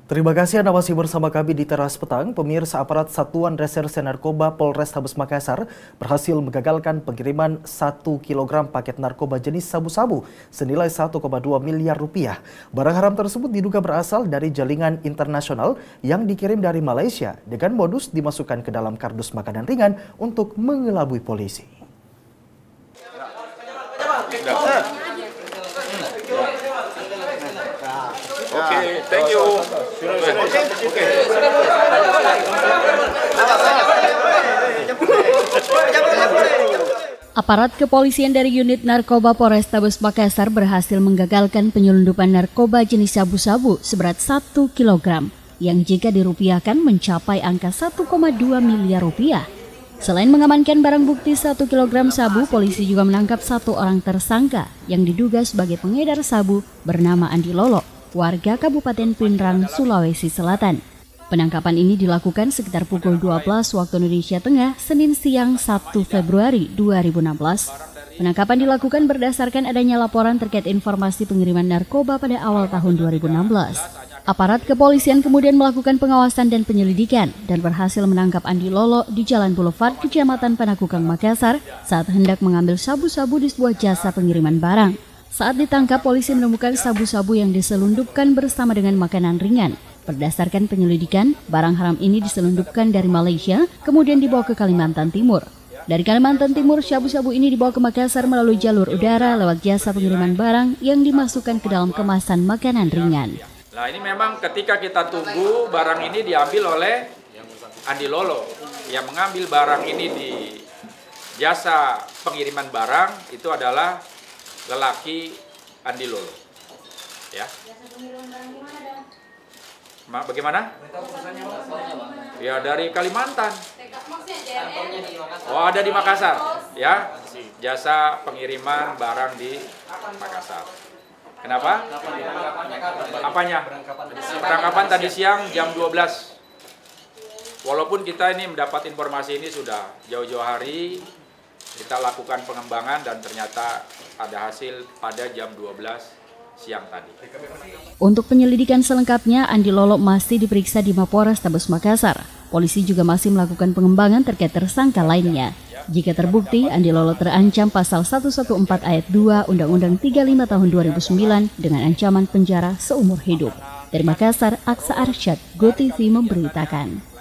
Terima kasih Anda masih bersama kami di Teras Petang. Pemirsa, aparat Satuan Reserse Narkoba Polrestabes Makassar berhasil menggagalkan pengiriman 1 kg paket narkoba jenis sabu-sabu senilai 1,2 miliar rupiah. Barang haram tersebut diduga berasal dari jaringan internasional yang dikirim dari Malaysia dengan modus dimasukkan ke dalam kardus makanan ringan untuk mengelabui polisi. Oke, thank you. Aparat kepolisian dari unit narkoba Polrestabes Makassar berhasil menggagalkan penyelundupan narkoba jenis sabu-sabu seberat 1 kg yang jika dirupiahkan mencapai angka 1,2 miliar rupiah. Selain mengamankan barang bukti 1 kg sabu, polisi juga menangkap 1 orang tersangka yang diduga sebagai pengedar sabu bernama Andi Lolo, warga Kabupaten Pinrang, Sulawesi Selatan. Penangkapan ini dilakukan sekitar pukul 12 waktu Indonesia Tengah, Senin siang 1 Februari 2016. Penangkapan dilakukan berdasarkan adanya laporan terkait informasi pengiriman narkoba pada awal tahun 2016. Aparat kepolisian kemudian melakukan pengawasan dan penyelidikan dan berhasil menangkap Andi Lolo di Jalan Boulevard, Kecamatan Panakukang, Makassar saat hendak mengambil sabu-sabu di sebuah jasa pengiriman barang. Saat ditangkap, polisi menemukan sabu-sabu yang diselundupkan bersama dengan makanan ringan. Berdasarkan penyelidikan, barang haram ini diselundupkan dari Malaysia, kemudian dibawa ke Kalimantan Timur. Dari Kalimantan Timur, sabu-sabu ini dibawa ke Makassar melalui jalur udara lewat jasa pengiriman barang yang dimasukkan ke dalam kemasan makanan ringan. Nah, ini memang ketika kita tunggu, barang ini diambil oleh Andi Lolo. Yang mengambil barang ini di jasa pengiriman barang itu adalah lelaki Andi Lolo. Ya. Bagaimana? Ya, dari Kalimantan. Oh, ada di Makassar. Ya. Jasa pengiriman barang di Makassar. Kenapa? Apanya? Penangkapan tadi siang jam 12. Walaupun kita ini mendapat informasi ini sudah jauh-jauh hari, kita lakukan pengembangan dan ternyata ada hasil pada jam 12 siang tadi. Untuk penyelidikan selengkapnya, Andi Lolo masih diperiksa di Mapolrestabes Makassar. Polisi juga masih melakukan pengembangan terkait tersangka lainnya. Jika terbukti, Andi Lolo terancam pasal 114 ayat 2 Undang-Undang 35 tahun 2009 dengan ancaman penjara seumur hidup. Dari Makassar, Aksa Arsyad, GoTV memberitakan.